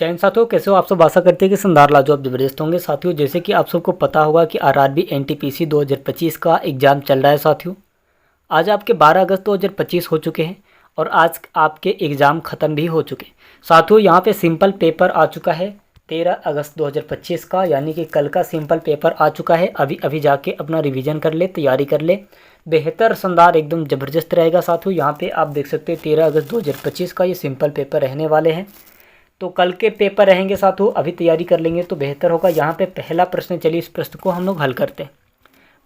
जैन साथियों, कैसे हो आप सब। आशा करते हैं कि शानदार लाजवाब जबरदस्त होंगे। साथियों, जैसे कि आप सबको पता होगा कि आरआरबी एनटीपीसी 2025 का एग्ज़ाम चल रहा है। साथियों, आज आपके 12 अगस्त 2025 हो चुके हैं और आज आपके एग्ज़ाम ख़त्म भी हो चुके हैं। साथियों, यहाँ पे सिंपल पेपर आ चुका है 13 अगस्त 2025 का, यानी कि कल का सिंपल पेपर आ चुका है। अभी अभी जाके अपना रिवीजन कर ले, तैयारी कर ले, बेहतर शानदार एकदम ज़बरदस्त रहेगा। साथियों, यहाँ पे आप देख सकते हैं 13 अगस्त 2025 का ये सिंपल पेपर रहने वाले हैं। तो कल के पेपर रहेंगे साथियों, अभी तैयारी कर लेंगे तो बेहतर होगा। यहाँ पे पहला प्रश्न, चलिए इस प्रश्न को हम लोग हल करते हैं।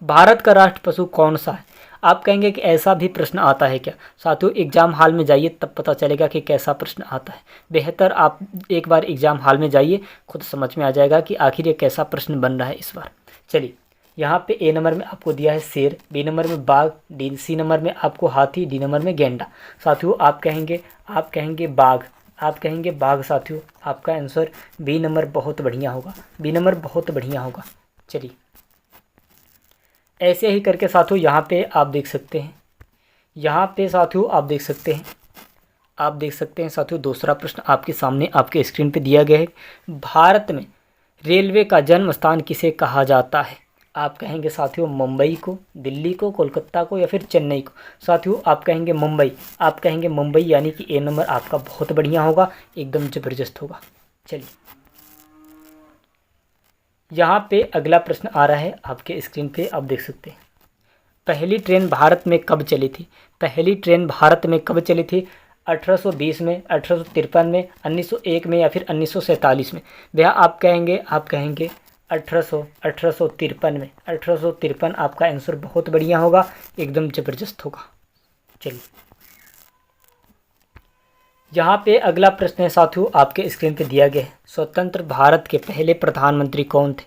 भारत का राष्ट्र पशु कौन सा है? आप कहेंगे कि ऐसा भी प्रश्न आता है क्या? साथियों, एग्ज़ाम हॉल में जाइए तब पता चलेगा कि कैसा प्रश्न आता है। बेहतर आप एक बार एग्ज़ाम हॉल में जाइए, खुद समझ में आ जाएगा कि आखिर ये कैसा प्रश्न बन रहा है इस बार। चलिए, यहाँ पे ए नंबर में आपको दिया है शेर, बी नंबर में बाघ, सी नंबर में आपको हाथी, डी नंबर में गेंडा। साथियों, आप कहेंगे बाघ, आप कहेंगे बाघ। साथियों, आपका आंसर बी नंबर बहुत बढ़िया होगा, बी नंबर बहुत बढ़िया होगा। चलिए, ऐसे ही करके साथियों यहाँ पे आप देख सकते हैं, यहाँ पे साथियों आप देख सकते हैं साथियों दूसरा प्रश्न आपके सामने आपके स्क्रीन पे दिया गया है। भारत में रेलवे का जन्म स्थान किसे कहा जाता है? आप कहेंगे साथियों मुंबई को, दिल्ली को, कोलकाता को या फिर चेन्नई को। साथियों, आप कहेंगे मुंबई, आप कहेंगे मुंबई, यानी कि ए नंबर आपका बहुत बढ़िया होगा, एकदम ज़बरदस्त होगा। चलिए, यहाँ पे अगला प्रश्न आ रहा है आपके स्क्रीन पे, आप देख सकते हैं। पहली ट्रेन भारत में कब चली थी? पहली ट्रेन भारत में कब चली थी? 1820 में, 1853 में, 1901 में या फिर 1947 में? भैया आप कहेंगे 1853 में, 1853 आपका आंसर बहुत बढ़िया होगा, एकदम ज़बरदस्त होगा। चलिए, यहाँ पे अगला प्रश्न है साथियों आपके स्क्रीन पे दिया गया है। स्वतंत्र भारत के पहले प्रधानमंत्री कौन थे?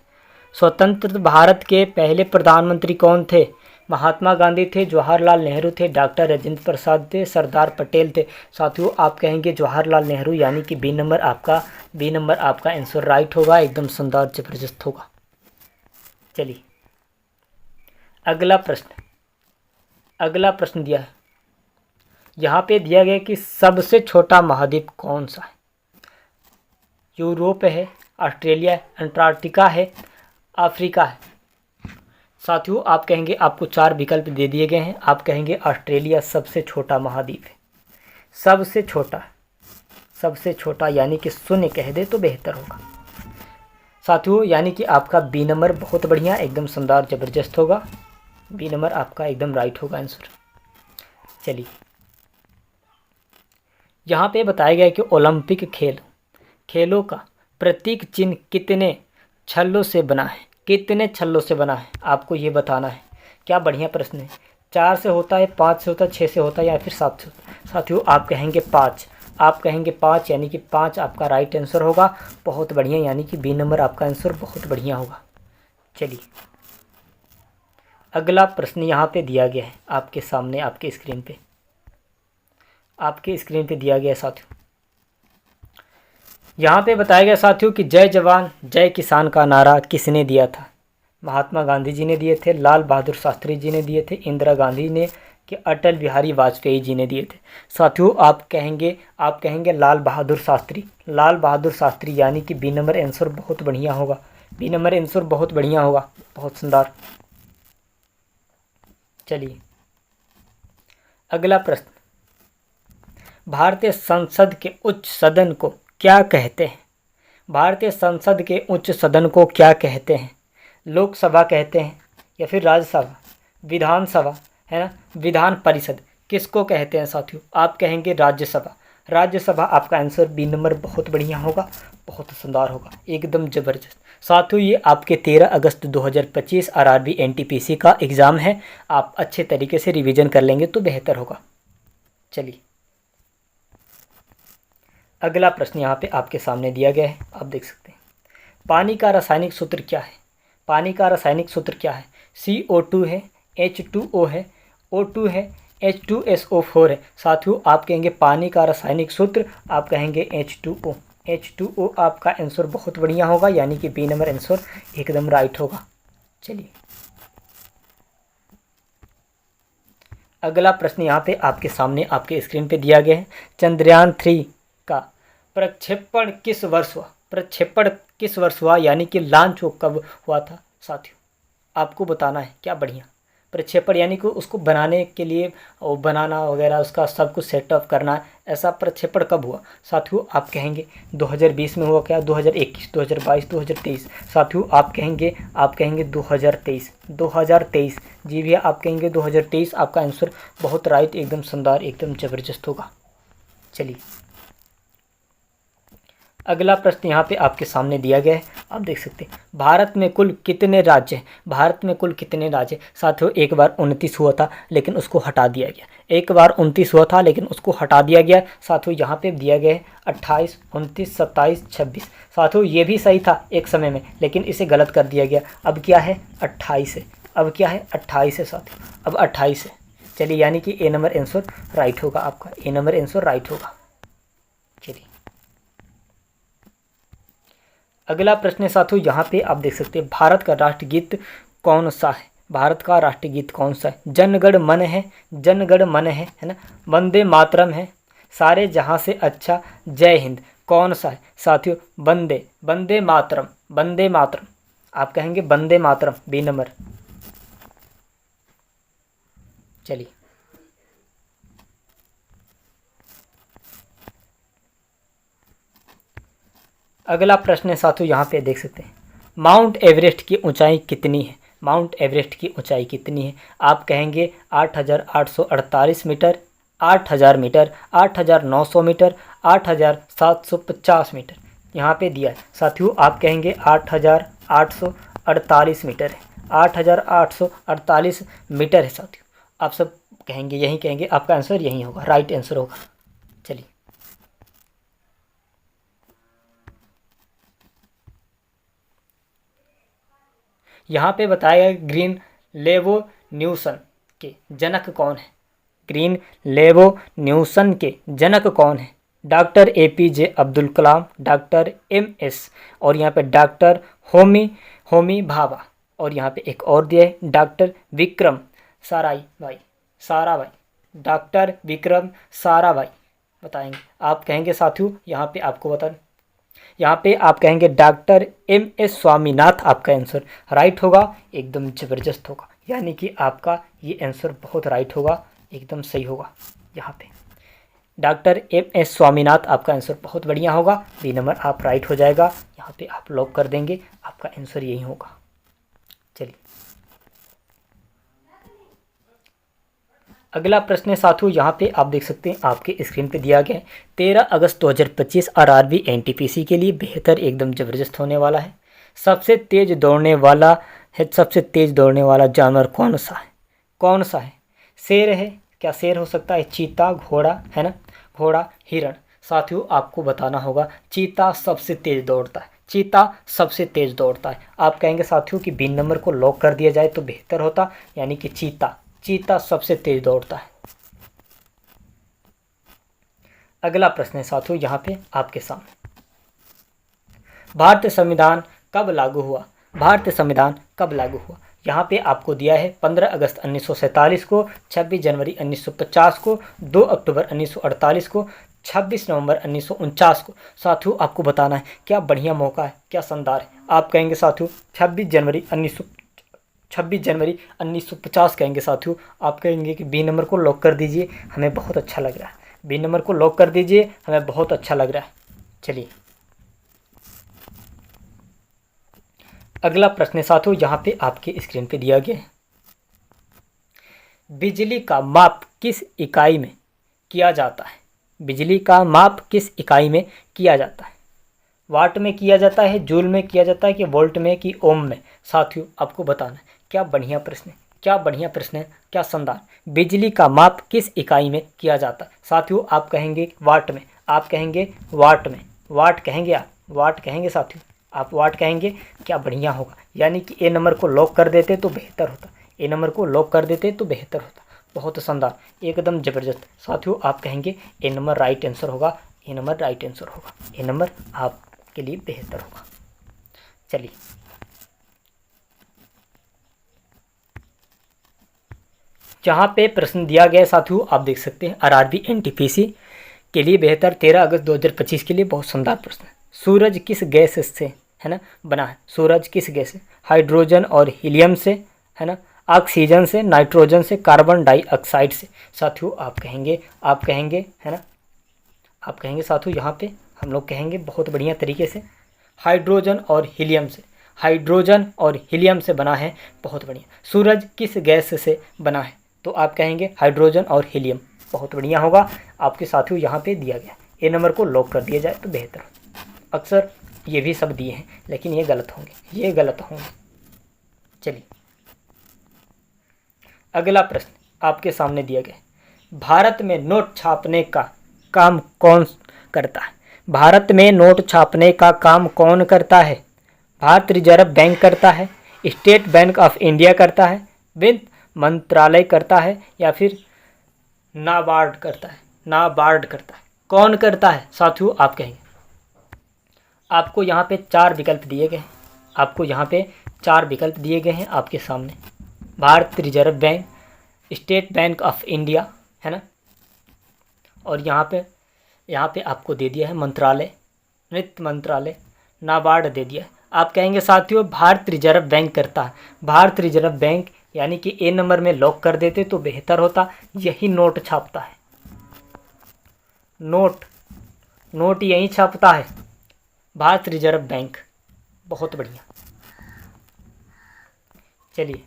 स्वतंत्र भारत के पहले प्रधानमंत्री कौन थे? महात्मा गांधी थे, जवाहरलाल नेहरू थे, डॉक्टर राजेंद्र प्रसाद थे, सरदार पटेल थे। साथियों, आप कहेंगे जवाहरलाल नेहरू, यानी कि बी नंबर आपका आंसर राइट होगा, एकदम शानदार ज़बरदस्त होगा। चलिए, अगला प्रश्न दिया है, यहाँ पे दिया गया कि सबसे छोटा महाद्वीप कौन सा है? यूरोप है, ऑस्ट्रेलिया है, अंटार्कटिका है, अफ्रीका है। साथियों, आप कहेंगे, आपको 4 विकल्प दे दिए गए हैं। आप कहेंगे ऑस्ट्रेलिया सबसे छोटा महाद्वीप है, सबसे छोटा, यानी कि शून्य कह दे तो बेहतर होगा। साथियों, यानी कि आपका बी नंबर बहुत बढ़िया, एकदम शानदार ज़बरदस्त होगा, बी नंबर आपका एकदम राइट होगा आंसर। चलिए, यहाँ पे बताया गया कि ओलंपिक खेलों का प्रतीक चिन्ह कितने छल्लों से बना है? कितने छल्लों से बना है आपको ये बताना है। क्या बढ़िया प्रश्न है। 4 से होता है, 5 से होता है, 6 से होता है या फिर 7 से होता है? साथियों, आप कहेंगे 5, यानी कि 5 आपका राइट आंसर होगा, बहुत बढ़िया, यानी कि बी नंबर आपका आंसर बहुत बढ़िया होगा। चलिए, अगला प्रश्न यहाँ पे दिया गया है आपके सामने आपके स्क्रीन पे दिया गया है साथियों। यहाँ पे बताया गया साथियों कि जय जवान जय किसान का नारा किसने दिया था? महात्मा गांधी जी ने दिए थे, लाल बहादुर शास्त्री जी ने दिए थे, इंदिरा गांधी ने, कि अटल बिहारी वाजपेयी जी ने दिए थे? साथियों, आप कहेंगे लाल बहादुर शास्त्री, यानी कि बी नंबर आंसर बहुत बढ़िया होगा, बी नंबर आंसर बहुत बढ़िया होगा, बहुत शानदार। चलिए, अगला प्रश्न, भारतीय संसद के उच्च सदन को क्या कहते हैं? भारतीय संसद के उच्च सदन को क्या कहते हैं? लोकसभा कहते हैं या फिर राज्यसभा, विधानसभा, है ना, विधान परिषद, किसको कहते हैं साथियों? आप कहेंगे राज्यसभा आपका आंसर बी नंबर बहुत बढ़िया होगा, बहुत शानदार होगा, एकदम ज़बरदस्त। साथियों, ये आपके 13 अगस्त 2025 आरआरबी एनटीपीसी का एग्ज़ाम है, आप अच्छे तरीके से रिवीजन कर लेंगे तो बेहतर होगा। चलिए, अगला प्रश्न यहाँ पे आपके सामने दिया गया है, आप देख सकते हैं। पानी का रासायनिक सूत्र क्या है? CO2 है, H2O है, O2 है, H2SO4 है। साथियों, आप कहेंगे पानी का रासायनिक सूत्र, आप कहेंगे H2O आपका आंसर बहुत बढ़िया होगा, यानी कि बी नंबर आंसर एकदम राइट होगा। चलिए, अगला प्रश्न यहाँ पे आपके सामने आपके स्क्रीन पे दिया गया है। चंद्रयान 3 का प्रक्षेपण किस वर्ष हुआ? प्रक्षेपण किस वर्ष हुआ यानी कि लॉन्च वो कब हुआ था साथियों, आपको बताना है। क्या बढ़िया। प्रक्षेपण यानी कि उसको बनाने के लिए वो बनाना वगैरह, उसका सब कुछ सेटअप करना, ऐसा प्रक्षेपण कब हुआ साथियों? आप कहेंगे 2020 में हुआ क्या, 2021, 2022, 2023? साथियों आप कहेंगे 2023, 2023। जी भैया आप कहेंगे 2023। आपका आंसर बहुत राइट, एकदम शानदार, एकदम ज़बरदस्त होगा। चलिए अगला प्रश्न यहाँ पे आपके सामने दिया गया है, आप देख सकते हैं। भारत में कुल कितने राज्य हैं? भारत में कुल कितने राज्य हैं? साथियों एक बार 29 हुआ था लेकिन उसको हटा दिया गया। एक बार 29 हुआ था लेकिन उसको हटा दिया गया। साथियों यहाँ पे दिया गया है 28, 29, 27, 26। साथियों ये भी सही था एक समय में, लेकिन इसे गलत कर दिया गया। अब क्या है? 28 है। अब क्या है? 28 है साथियों, अब 28 है। चलिए यानी कि ए नंबर आंसर राइट होगा आपका, ए नंबर आंसर राइट होगा। चलिए अगला प्रश्न है साथियों, यहाँ पे आप देख सकते हैं भारत का राष्ट्रगीत कौन सा है? भारत का राष्ट्रगीत कौन सा है? जनगण मन है, जनगण मन है ना, वंदे मातरम है, सारे जहाँ से अच्छा, जय हिंद, कौन सा है साथियों? वंदे मातरम, वंदे मातरम। आप कहेंगे वंदे मातरम, बी नंबर। चलिए अगला प्रश्न है साथियों, यहाँ पे देख सकते हैं माउंट एवरेस्ट की ऊंचाई कितनी है? माउंट एवरेस्ट की ऊंचाई कितनी है? आप कहेंगे 8,848 मीटर, 8,000 मीटर, 8,900 मीटर, 8,750 मीटर। यहाँ पे दिया है साथियों, आप कहेंगे 8,848 मीटर है, 8,848 मीटर है साथियों। आप सब कहेंगे यही कहेंगे, आपका आंसर यही होगा, राइट आंसर होगा। चलिए यहाँ पे बताया गया ग्रीन रेवोल्यूशन के जनक कौन है? ग्रीन रेवोल्यूशन के जनक कौन है? Doctor APJ Abdul Kalam, doctor MS, और यहाँ पे डॉक्टर होमी भाभा, और यहाँ पे एक और दिया है डॉक्टर विक्रम साराभाई, डॉक्टर विक्रम साराभाई। बताएंगे आप कहेंगे साथियों, यहाँ पे आपको बता, यहाँ पे आप कहेंगे डॉक्टर MS स्वामीनाथ। आपका आंसर राइट होगा, एकदम ज़बरदस्त होगा, यानी कि आपका ये आंसर बहुत राइट होगा, एकदम सही होगा। यहाँ पे डॉक्टर MS स्वामीनाथ आपका आंसर बहुत बढ़िया होगा, बी नंबर आप राइट हो जाएगा। यहाँ पे आप लॉक कर देंगे, आपका आंसर यही होगा। चलिए अगला प्रश्न है साथियों, यहाँ पे आप देख सकते हैं आपके स्क्रीन पे दिया गया है 13 अगस्त 2025 RRB NTPC के लिए बेहतर, एकदम ज़बरदस्त होने वाला है। सबसे तेज दौड़ने वाला जानवर कौन सा है? कौन सा है? शेर है क्या? शेर हो सकता है, चीता, घोड़ा है ना, घोड़ा, हिरण। साथियों आपको बताना होगा, चीता सबसे तेज दौड़ता है, चीता सबसे तेज दौड़ता है। आप कहेंगे साथियों कि बी नंबर को लॉक कर दिया जाए तो बेहतर होता, यानी कि चीता सबसे तेज दौड़ता है। अगला प्रश्न है साथियों, यहाँ पे आपके सामने भारतीय संविधान कब लागू हुआ? भारतीय संविधान कब लागू हुआ? यहाँ पे आपको दिया है 15 अगस्त 1947 को, 26 जनवरी 1950 को, 2 अक्टूबर 1948 को, 26 नवंबर 1949 को। साथियों आपको बताना है, क्या बढ़िया मौका है, क्या शानदार है। आप कहेंगे साथियों 26 जनवरी 1950 कहेंगे साथियों। आप कहेंगे कि बी नंबर को लॉक कर दीजिए, हमें बहुत अच्छा लग रहा है, बी नंबर को लॉक कर दीजिए, हमें बहुत अच्छा लग रहा है। चलिए अगला प्रश्न साथियों, यहाँ पे आपके स्क्रीन पे दिया गया है बिजली का माप किस इकाई में किया जाता है? बिजली का माप किस इकाई में किया जाता है? वाट में किया जाता है, जूल में किया जाता है, कि वोल्ट में, कि ओम में? साथियों आपको बताना है, क्या बढ़िया प्रश्न है, क्या बढ़िया प्रश्न है, क्या शानदार। बिजली का माप किस इकाई में किया जाता है? साथियों आप कहेंगे वाट में, आप कहेंगे वाट में, वाट कहेंगे, आप वाट कहेंगे साथियों, आप वाट कहेंगे, क्या बढ़िया होगा। यानी कि ए नंबर को लॉक कर देते तो बेहतर होता, ए नंबर को लॉक कर देते तो बेहतर होता, बहुत शानदार, एकदम ज़बरदस्त। साथियों आप कहेंगे ए नंबर राइट आंसर होगा, ए नंबर राइट आंसर होगा, ए नंबर आपके लिए बेहतर होगा। चलिए जहाँ पे प्रश्न दिया गया साथियों, आप देख सकते हैं RRB NTPC के लिए बेहतर 13 अगस्त 2025 के लिए बहुत शानदार प्रश्न है। सूरज किस गैस से है ना बना है? सूरज किस गैस से? हाइड्रोजन और हीलियम से, है ना, ऑक्सीजन से, नाइट्रोजन से, कार्बन डाइऑक्साइड से। साथियों आप कहेंगे है ना, आप कहेंगे साथियों यहाँ पे हम लोग कहेंगे बहुत बढ़िया तरीके से हाइड्रोजन और हीलियम से। हाइड्रोजन और हीलियम से बना है, बहुत बढ़िया। सूरज किस गैस से बना है? तो आप कहेंगे हाइड्रोजन और हीलियम, बहुत बढ़िया होगा आपके साथियों। यहाँ पे दिया गया ए नंबर को लॉक कर दिया जाए तो बेहतर हो। अक्सर ये भी सब दिए हैं लेकिन ये गलत होंगे, चलिए अगला प्रश्न आपके सामने दिया गया। भारत में नोट छापने का काम कौन करता है? भारत में नोट छापने का काम कौन करता है? भारत रिजर्व बैंक करता है, स्टेट बैंक ऑफ इंडिया करता है, वित्त मंत्रालय करता है, या फिर नाबार्ड करता है। कौन करता है साथियों? आप कहेंगे, आपको यहाँ पे 4 विकल्प दिए गए हैं, आपके सामने। Bharat reserve bank, state bank of India, है ना, और यहाँ पे आपको दे दिया है मंत्रालय, वित्त मंत्रालय, नाबार्ड दे दिया है। आप कहेंगे साथियों भारत रिजर्व बैंक करता है। भारत रिजर्व बैंक यानी कि ए नंबर में लॉक कर देते तो बेहतर होता। यही नोट छापता है, नोट यही छापता है, भारत रिजर्व बैंक, बहुत बढ़िया। चलिए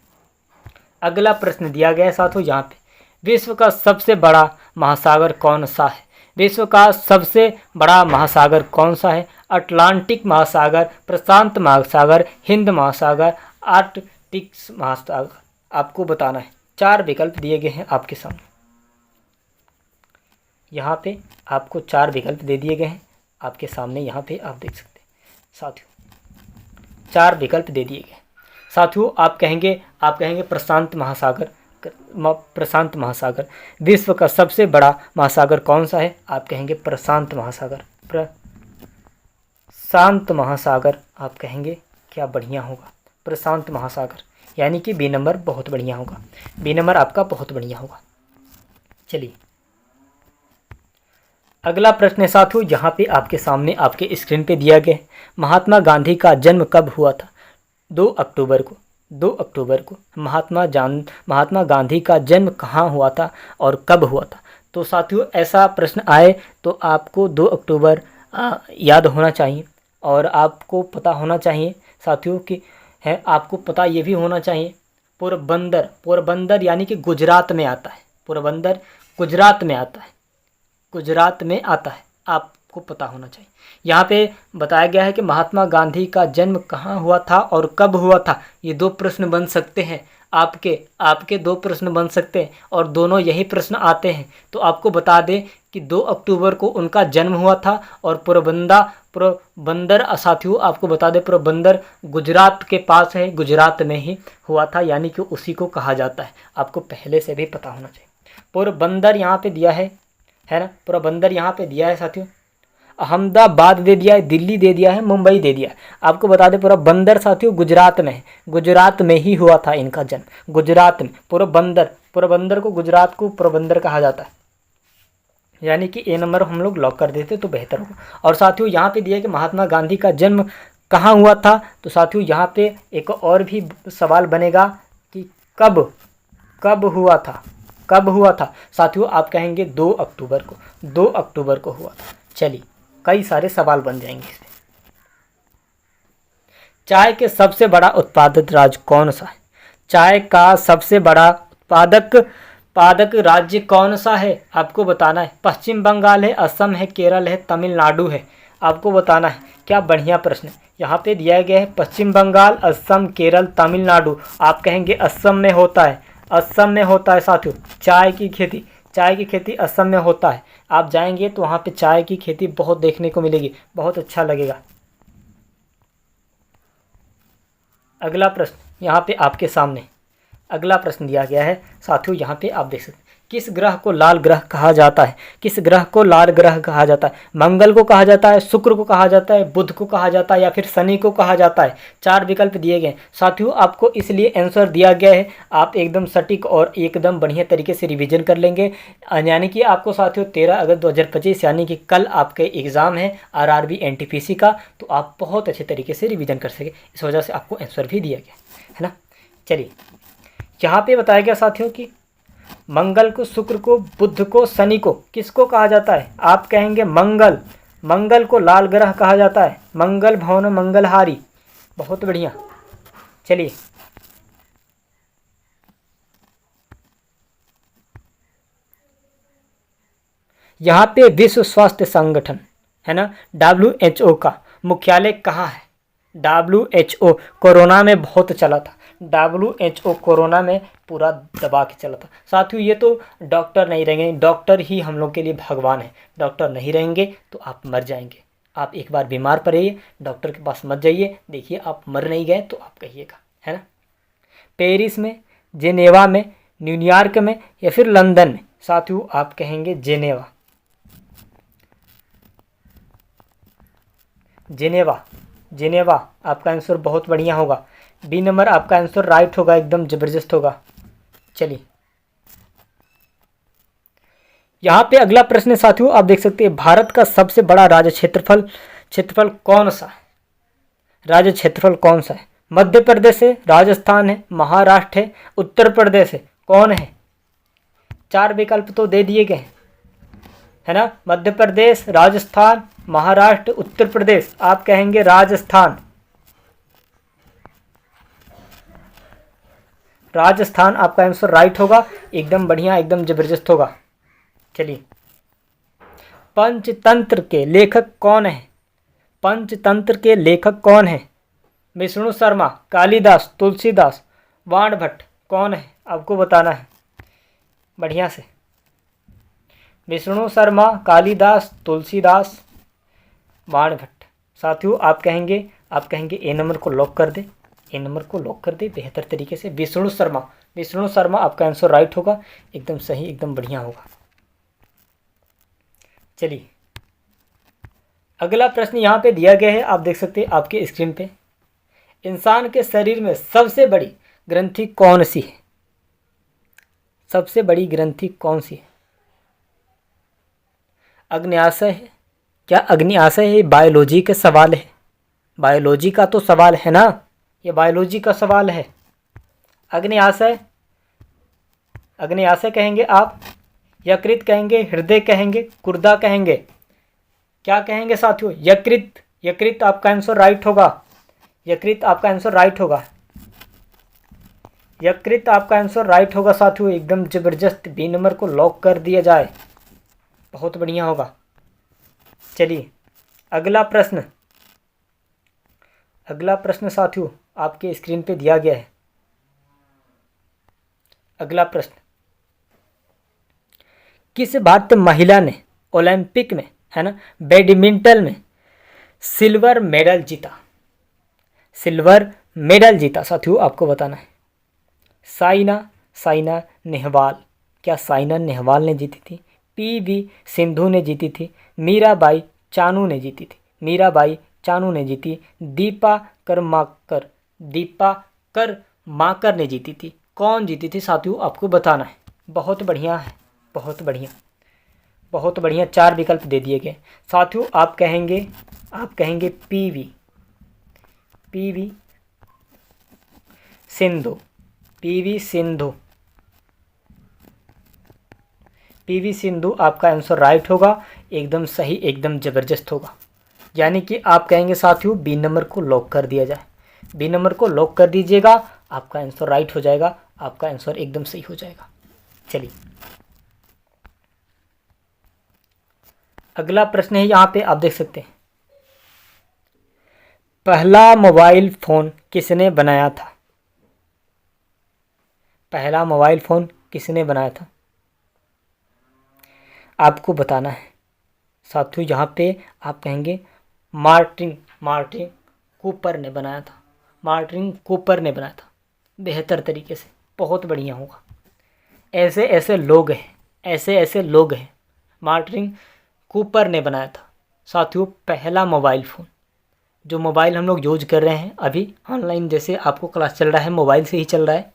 अगला प्रश्न दिया गया है साथियों यहाँ पे। विश्व का सबसे बड़ा महासागर कौन सा है? विश्व का सबसे बड़ा महासागर कौन सा है? अटलांटिक महासागर, प्रशांत महासागर, हिंद महासागर, आर्कटिक महासागर, आपको बताना है। 4 विकल्प दिए गए हैं आपके सामने। यहाँ पे आपको 4 विकल्प दे दिए गए हैं आपके सामने, यहाँ पे आप देख सकते हैं साथियों, 4 विकल्प दे दिए गए साथियों। आप कहेंगे प्रशांत महासागर। विश्व का सबसे बड़ा महासागर कौन सा है? आप कहेंगे प्रशांत महासागर, आप कहेंगे क्या बढ़िया होगा, प्रशांत महासागर, यानी कि बी नंबर बहुत बढ़िया होगा, बी नंबर आपका बहुत बढ़िया होगा। चलिए अगला प्रश्न है साथियों, यहाँ पे आपके सामने आपके स्क्रीन पे दिया गया है। महात्मा गांधी का जन्म कब हुआ था? 2 अक्टूबर को। महात्मा गांधी का जन्म कहाँ हुआ था और कब हुआ था? तो साथियों ऐसा प्रश्न आए तो आपको 2 अक्टूबर याद होना चाहिए, और आपको पता होना चाहिए साथियों कि है, आपको पता ये भी होना चाहिए पोरबंदर यानी कि गुजरात में आता है। पोरबंदर गुजरात में आता है, आपको पता होना चाहिए। यहाँ पे बताया गया है कि महात्मा गांधी का जन्म कहाँ हुआ था और कब हुआ था। ये 2 प्रश्न बन सकते हैं आपके 2 प्रश्न बन सकते हैं, और दोनों यही प्रश्न आते हैं। तो आपको बता दें कि 2 अक्टूबर को उनका जन्म हुआ था, और पोरबंदर साथियों आपको बता दें पोरबंदर गुजरात के पास है, गुजरात में ही हुआ था, यानी कि उसी को कहा जाता है। आपको पहले से भी पता होना चाहिए। पोरबंदर यहाँ पे दिया है ना, पोरबंदर यहाँ पे दिया है साथियों। अहमदाबाद दे दिया है, दिल्ली दे दिया है, मुंबई दे दिया है। आपको बता दें पोरबंदर साथियों गुजरात में है, गुजरात में ही हुआ था इनका जन्म, गुजरात में। पोरबंदर को गुजरात को पोरबंदर कहा जाता है, यानी कि ए नंबर हम लोग लॉक कर देते तो बेहतर होगा। और साथियों यहाँ पे दिया है कि महात्मा गांधी का जन्म कहाँ हुआ था। तो साथियों यहाँ पे एक और भी सवाल बनेगा कि कब हुआ था। साथियों आप कहेंगे 2 अक्टूबर को हुआ था। चलिए कई सारे सवाल बन जाएंगे इसमें। चाय के सबसे बड़ा उत्पादक राज्य कौन सा है? चाय का सबसे बड़ा उत्पादक राज्य कौन सा है? आपको बताना है। पश्चिम बंगाल है, असम है, केरल है, तमिलनाडु है, आपको बताना है। क्या बढ़िया प्रश्न है। यहाँ पे दिया गया है पश्चिम बंगाल, असम, केरल, तमिलनाडु। आप कहेंगे असम में होता है साथियों। चाय की खेती असम में होता है। आप जाएंगे तो वहाँ पे चाय की खेती बहुत देखने को मिलेगी, बहुत अच्छा लगेगा। अगला प्रश्न यहाँ पे आपके सामने अगला प्रश्न दिया गया है साथियों, यहाँ पे आप देख सकते हैं। किस ग्रह को लाल ग्रह कहा जाता है? किस ग्रह को लाल ग्रह कहा जाता है? मंगल को कहा जाता है, शुक्र को कहा जाता है, बुध को कहा जाता है या फिर शनि को कहा जाता है। 4 विकल्प दिए गए साथियों, आपको इसलिए आंसर दिया गया है, आप एकदम सटीक और एकदम बढ़िया तरीके से रिवीजन कर लेंगे। यानी कि आपको साथियों 13 अगस्त 2025 यानी कि कल आपके एग्ज़ाम है आरआरबी एनटीपीसी का, तो आप बहुत अच्छे तरीके से रिवीजन कर सके, इस वजह से आपको आंसर भी दिया गया है ना। चलिए, यहाँ पे बताया गया साथियों कि मंगल को, शुक्र को, बुध को, शनि को किसको कहा जाता है? आप कहेंगे मंगल। मंगल को लाल ग्रह कहा जाता है, मंगल भवन मंगलहारी। बहुत बढ़िया। चलिए, यहाँ पे विश्व स्वास्थ्य संगठन है ना, WHO का मुख्यालय कहाँ है? WHO कोरोना में बहुत चला था, WHO कोरोना में पूरा दबा के चला था साथियों। ये तो डॉक्टर नहीं रहेंगे, डॉक्टर ही हम लोग के लिए भगवान है, डॉक्टर नहीं रहेंगे तो आप मर जाएंगे। आप एक बार बीमार पड़िए, डॉक्टर के पास मत जाइए, देखिए आप मर नहीं गए तो आप कहिएगा, है ना। पेरिस में, जेनेवा में, न्यूयॉर्क में या फिर लंदन में? साथियों आप कहेंगे जेनेवा। जेनेवा, जेनेवा आपका आंसर बहुत बढ़िया होगा। बी नंबर आपका आंसर राइट होगा, एकदम ज़बरदस्त होगा। चलिए, यहाँ पे अगला प्रश्न साथियों आप देख सकते हैं, भारत का सबसे बड़ा राज्य क्षेत्रफल कौन सा है? राज्य क्षेत्रफल कौन सा है? मध्य प्रदेश है, राजस्थान है, महाराष्ट्र है, उत्तर प्रदेश है, कौन है? 4 विकल्प तो दे दिए गए है ना, मध्य प्रदेश, राजस्थान, महाराष्ट्र, उत्तर प्रदेश। आप कहेंगे राजस्थान। राजस्थान आपका आंसर राइट होगा, एकदम बढ़िया, एकदम जबरदस्त होगा। चलिए, पंचतंत्र के लेखक कौन है? पंचतंत्र के लेखक कौन है? विष्णु शर्मा, कालिदास, तुलसीदास, बाण भट्ट, कौन है? आपको बताना है बढ़िया से। विष्णु शर्मा, कालिदास, तुलसीदास, बाण भट्ट। साथियों आप कहेंगे ए नंबर को लॉक कर दे, ए नंबर को लॉक कर दे बेहतर तरीके से। विष्णु शर्मा, विष्णु शर्मा आपका आंसर राइट होगा, एकदम सही, एकदम बढ़िया होगा। चलिए, अगला प्रश्न यहाँ पे दिया गया है, आप देख सकते हैं आपके स्क्रीन पे। इंसान के शरीर में सबसे बड़ी ग्रंथि कौन सी है? सबसे बड़ी ग्रंथि कौन सी है? अग्न्याशय है क्या? अग्न्याशय है? बायोलॉजी का सवाल है, बायोलॉजी का तो सवाल है ना, ये बायोलॉजी का सवाल है। अग्न्याशय, अग्न्याशय कहेंगे आप, यकृत कहेंगे, हृदय कहेंगे, गुर्दा कहेंगे, क्या कहेंगे साथियों? यकृत। यकृत आपका आंसर राइट होगा, यकृत आपका आंसर राइट होगा, यकृत आपका आंसर राइट होगा साथियों, एकदम जबरदस्त। बी नंबर को लॉक कर दिया जाए, बहुत बढ़िया होगा। चलिए, अगला प्रश्न, अगला प्रश्न साथियों आपके स्क्रीन पे दिया गया है। अगला प्रश्न, किस भारतीय महिला ने ओलंपिक में, है ना, बैडमिंटन में सिल्वर मेडल जीता? सिल्वर मेडल जीता साथियों, आपको बताना है। साइना नेहवाल, क्या साइना नेहवाल ने जीती थी? पीवी सिंधु ने जीती थी? मीराबाई चानू ने जीती थी? मीराबाई चानू ने जीती? दीपा करमाकर ने जीती थी? कौन जीती थी साथियों, आपको बताना है। बहुत बढ़िया है, बहुत बढ़िया, बहुत बढ़िया। 4 विकल्प दे दिए गए साथियों, आप कहेंगे PV Sindhu, PV Sindhu, PV Sindhu आपका आंसर राइट होगा, एकदम सही, एकदम ज़बरदस्त होगा। यानी कि आप कहेंगे साथियों बी नंबर को लॉक कर दिया जाए, बी नंबर को लॉक कर दीजिएगा, आपका आंसर राइट हो जाएगा, आपका आंसर एकदम सही हो जाएगा। चलिए, अगला प्रश्न है, यहाँ पे आप देख सकते हैं, पहला मोबाइल फ़ोन किसने बनाया था? पहला मोबाइल फ़ोन किसने बनाया था, आपको बताना है साथियों। यहाँ पे आप कहेंगे मार्टिन कूपर ने बनाया था, मार्टिन कूपर ने बनाया था, बेहतर तरीके से, बहुत बढ़िया होगा। ऐसे ऐसे लोग हैं ऐसे ऐसे लोग हैं। मार्टिन कूपर ने बनाया था साथियों पहला मोबाइल फ़ोन। जो मोबाइल हम लोग यूज कर रहे हैं अभी ऑनलाइन, जैसे आपको क्लास चल रहा है मोबाइल से ही चल रहा है,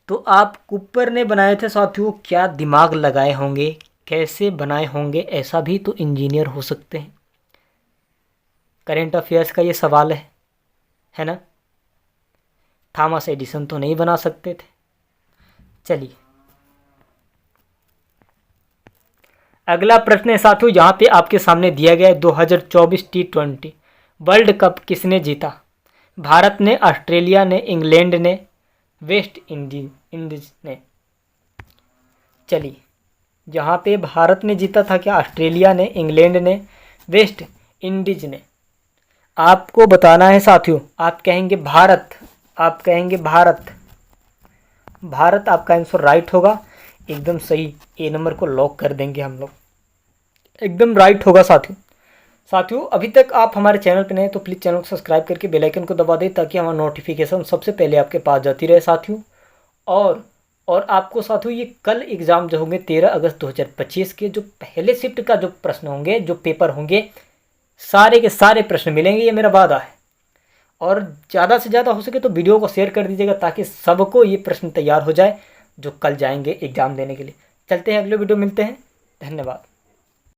तो आप कूपर ने बनाए थे साथियों। क्या दिमाग लगाए होंगे, कैसे बनाए होंगे, ऐसा भी तो इंजीनियर हो सकते हैं। करेंट अफेयर्स का ये सवाल है ना। थॉमस एडिसन तो नहीं बना सकते थे। चलिए अगला प्रश्न है साथियों, यहाँ पे आपके सामने दिया गया है 2024 T20 वर्ल्ड कप किसने जीता? भारत ने, ऑस्ट्रेलिया ने, इंग्लैंड ने, वेस्ट इंडीज ने। चलिए यहाँ पे भारत ने जीता था क्या, ऑस्ट्रेलिया ने, इंग्लैंड ने, वेस्ट इंडीज ने? आपको बताना है साथियों। आप कहेंगे भारत, आप कहेंगे भारत। भारत आपका आंसर राइट होगा, एकदम सही। ए नंबर को लॉक कर देंगे हम लोग, एकदम राइट होगा साथियों। साथियों अभी तक आप हमारे चैनल पर नए तो प्लीज़ चैनल को सब्सक्राइब करके बेल आइकन को दबा दें ताकि हमारा नोटिफिकेशन सबसे पहले आपके पास जाती रहे साथियों। और आपको साथियों ये कल एग्ज़ाम जो होंगे 13 अगस्त 2025 के जो पहले शिफ्ट का जो प्रश्न होंगे, जो पेपर होंगे, सारे के सारे प्रश्न मिलेंगे, ये मेरा वादा है। और ज़्यादा से ज़्यादा हो सके तो वीडियो को शेयर कर दीजिएगा ताकि सबको ये प्रश्न तैयार हो जाए जो कल जाएंगे एग्ज़ाम देने के लिए। चलते हैं अगले वीडियो मिलते हैं। धन्यवाद।